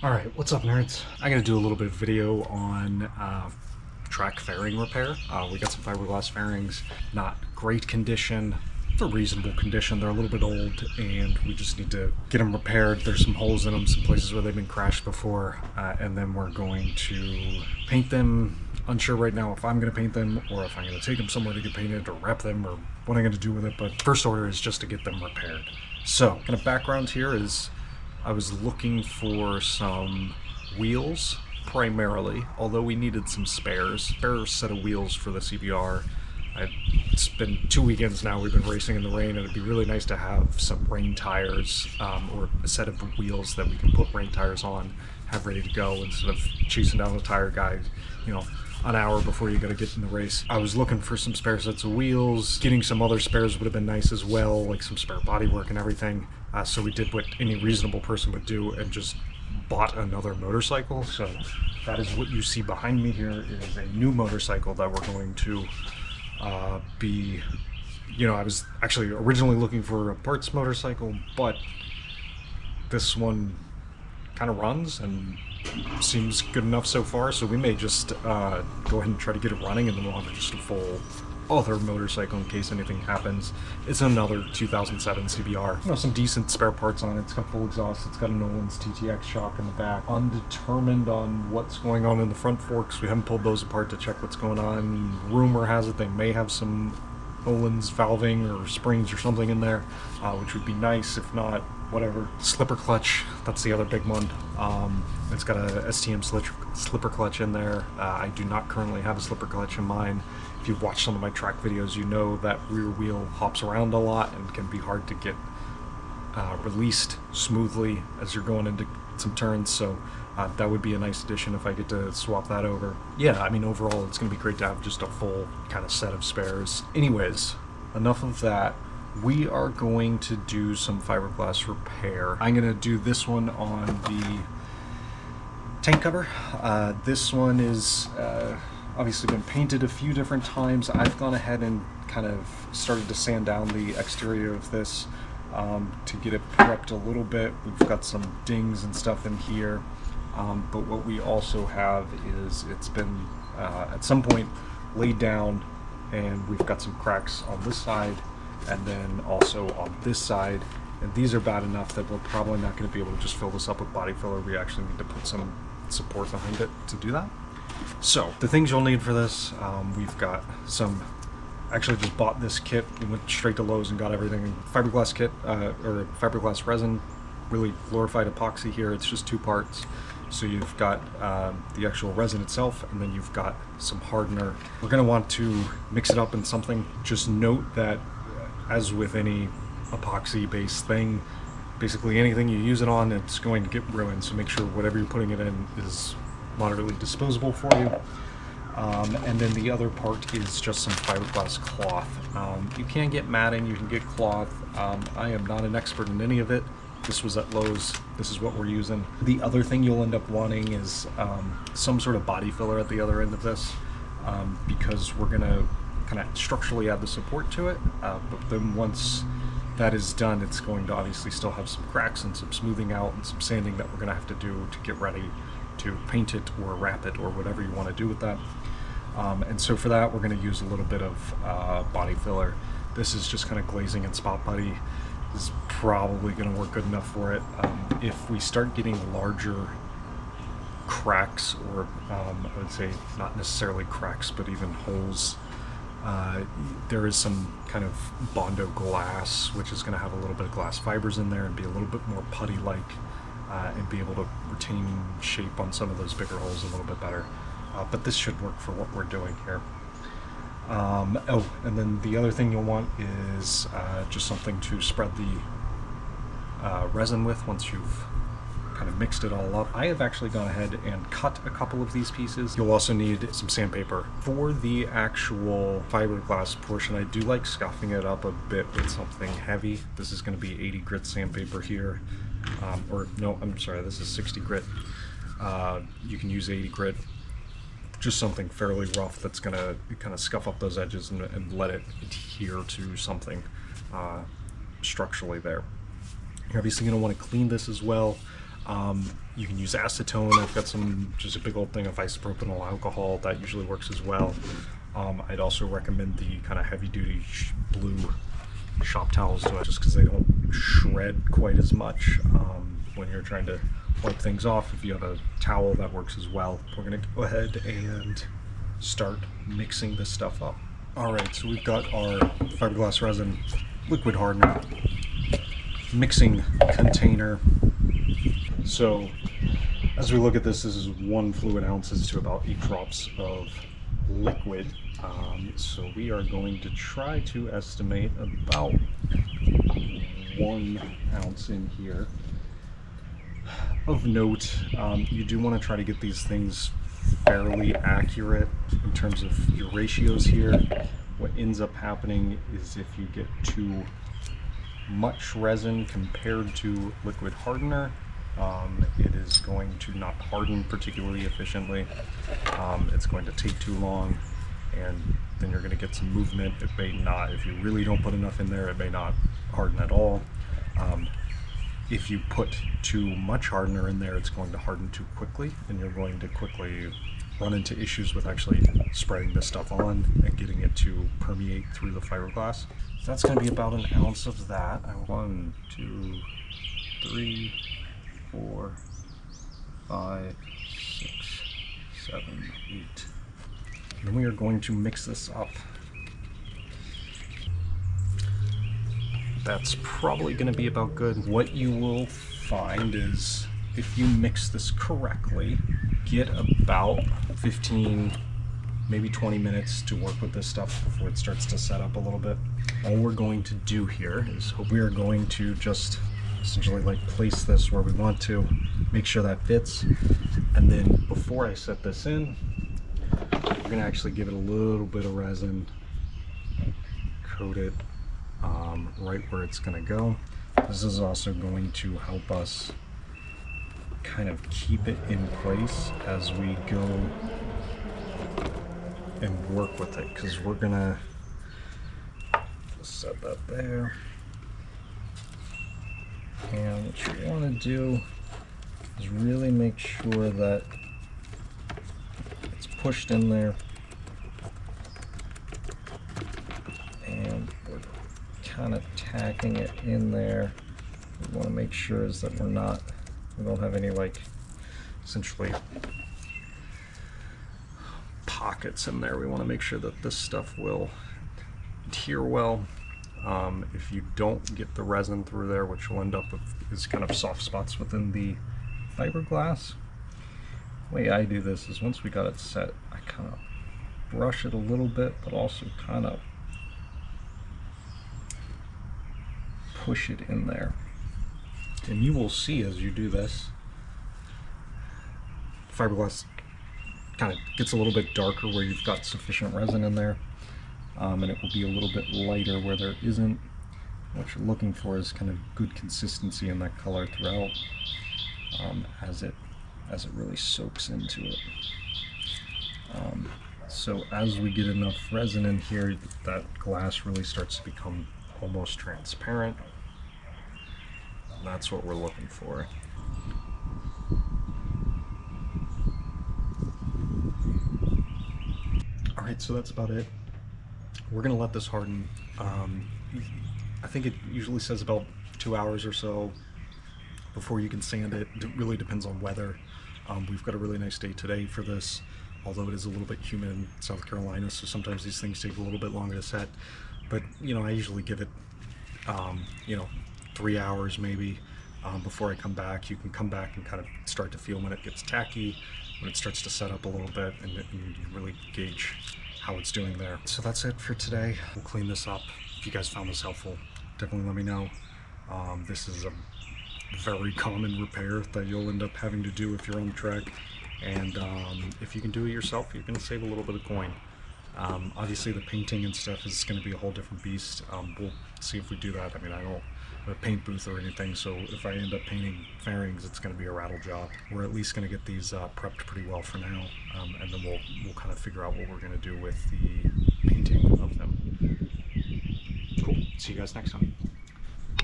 Alright, what's up nerds? I'm going to do a little bit of video on track fairing repair. We got some fiberglass fairings, not great condition, for reasonable condition. They're a little bit old and we just need to get them repaired. There's some holes in them, some places where they've been crashed before, and then we're going to paint them. Unsure right now if I'm going to paint them or if I'm going to take them somewhere to get painted or wrap them or what I'm going to do with it, but first order is just to get them repaired. So, kind of background here is I was looking for some wheels primarily, although we needed some spares. Spare set of wheels for the CBR. It's been 2 weekends now we've been racing in the rain, and it'd be really nice to have some rain tires or a set of wheels that we can put rain tires on, have ready to go instead of chasing down the tire guy, you know, an hour before you gotta get in the race. I was looking for some spare sets of wheels. Getting some other spares would have been nice as well, like some spare bodywork and everything. So we did what any reasonable person would do and just bought another motorcycle. So that is what you see behind me here is a new motorcycle that we're going to be, you know, I was actually originally looking for a parts motorcycle, but this one kind of runs and seems good enough so far, so we may just go ahead and try to get it running, and then we'll have just a full other motorcycle in case anything happens. It's another 2007 CBR. You know, some decent spare parts on it. It's got full exhaust. It's got a Nolan's TTX shock in the back. Undetermined on what's going on in the front forks. We haven't pulled those apart to check what's going on. Rumor has it they may have some Nolan's valving or springs or something in there, which would be nice. If not, whatever. Slipper clutch, that's the other big one. It's got a STM slipper clutch in there. I do not currently have a slipper clutch in mine. If you've watched some of my track videos, you know that rear wheel hops around a lot and can be hard to get released smoothly as you're going into some turns, so that would be a nice addition if I get to swap that over. Yeah, I mean, overall it's going to be great to have just a full kind of set of spares. Anyways, enough of that. We are going to do some fiberglass repair. I'm going to do this one on the tank cover. This one is obviously been painted a few different times. I've gone ahead and kind of started to sand down the exterior of this to get it prepped a little bit. We've got some dings and stuff in here, but what we also have is it's been at some point laid down, and we've got some cracks on this side and then also on this side, and these are bad enough that we're probably not going to be able to just fill this up with body filler. We actually need to put some support behind it to do that. So the things you'll need for this, we've got some, actually just bought this kit. We went straight to Lowe's and got everything. Fiberglass kit, or fiberglass resin, really glorified epoxy here. It's just 2 parts. So you've got the actual resin itself, and then you've got some hardener. We're going to want to mix it up in something. Just note that as with any epoxy based thing, basically anything you use it on, it's going to get ruined. So make sure whatever you're putting it in is moderately disposable for you. And then the other part is just some fiberglass cloth. You can get matting, you can get cloth. I am not an expert in any of it. This was at Lowe's. This is what we're using. The other thing you'll end up wanting is some sort of body filler at the other end of this, because we're gonna kind of structurally add the support to it, but then once that is done, it's going to obviously still have some cracks and some smoothing out and some sanding that we're going to have to do to get ready to paint it or wrap it or whatever you want to do with that. And so for that, we're going to use a little bit of body filler. This is just kind of glazing and spot putty. This is probably going to work good enough for it. If we start getting larger cracks, or I would say not necessarily cracks, but even holes, there is some kind of Bondo glass, which is going to have a little bit of glass fibers in there and be a little bit more putty-like, and be able to retain shape on some of those bigger holes a little bit better. But this should work for what we're doing here. Oh, and then the other thing you'll want is just something to spread the resin with once you've kind of mixed it all up. I have actually gone ahead and cut a couple of these pieces. You'll also need some sandpaper. For the actual fiberglass portion, I do like scuffing it up a bit with something heavy. This is going to be 80 grit sandpaper here. Or no, I'm sorry, this is 60 grit. You can use 80 grit. Just something fairly rough that's going to kind of scuff up those edges and let it adhere to something structurally there. You're obviously going to want to clean this as well. You can use acetone. I've got just a big old thing of isopropanol alcohol that usually works as well. I'd also recommend the kind of heavy duty blue shop towels to it, just because they don't shred quite as much when you're trying to wipe things off. If you have a towel, that works as well. We're going to go ahead and start mixing this stuff up. Alright, so we've got our fiberglass resin liquid hardener mixing container. So as we look at this, this is 1 fluid ounces to about 8 drops of liquid. So we are going to try to estimate about 1 ounce in here. Of note, you do want to try to get these things fairly accurate in terms of your ratios here. What ends up happening is if you get too much resin compared to liquid hardener, it is going to not harden particularly efficiently. It's going to take too long, and then you're going to get some movement. It may not, if you really don't put enough in there, it may not harden at all. If you put too much hardener in there, it's going to harden too quickly, and you're going to quickly run into issues with actually spreading this stuff on and getting it to permeate through the fiberglass. So that's going to be about 1 ounce of that. 1, 2, 3, 4, 5, 6, 7, 8. And then we are going to mix this up. That's probably going to be about good. What you will find is if you mix this correctly, get about 15, maybe 20 minutes to work with this stuff before it starts to set up a little bit. All we're going to do here is we are going to just essentially like place this where we want to, make sure that fits, and then before I set this in, we're going to actually give it a little bit of resin, coat it right where it's going to go. This is also going to help us kind of keep it in place as we go and work with it, because we're going to set that there. And what you want to do is really make sure that it's pushed in there, and we're kind of tacking it in there. We want to make sure is that we don't have any like essentially pockets in there. We want to make sure that this stuff will adhere well. If you don't get the resin through there, what you'll end up with is kind of soft spots within the fiberglass. The way I do this is once we got it set, I kind of brush it a little bit, but also kind of push it in there. And you will see as you do this, fiberglass kind of gets a little bit darker where you've got sufficient resin in there, and it will be a little bit lighter where there isn't. What you're looking for is kind of good consistency in that color throughout, as it really soaks into it. So as we get enough resin in here, that glass really starts to become almost transparent. That's what we're looking for. Alright, so that's about it. We're going to let this harden. I think it usually says about 2 hours or so before you can sand it. It really depends on weather. We've got a really nice day today for this, although it is a little bit humid in South Carolina, so sometimes these things take a little bit longer to set. But, I usually give it, 3 hours maybe before I come back. You can come back and kind of start to feel when it gets tacky, when it starts to set up a little bit, and you really gauge how it's doing there. So that's it for today. We'll clean this up. If you guys found this helpful, definitely let me know. This is a very common repair that you'll end up having to do if you're on the track, and if you can do it yourself, you can save a little bit of coin. Obviously the painting and stuff is going to be a whole different beast. We'll see if we do that. I mean, I don't have a paint booth or anything, so if I end up painting fairings, it's going to be a rattle job. We're at least going to get these prepped pretty well for now, and then we'll kind of figure out what we're going to do with the painting of them. Cool. See you guys next time.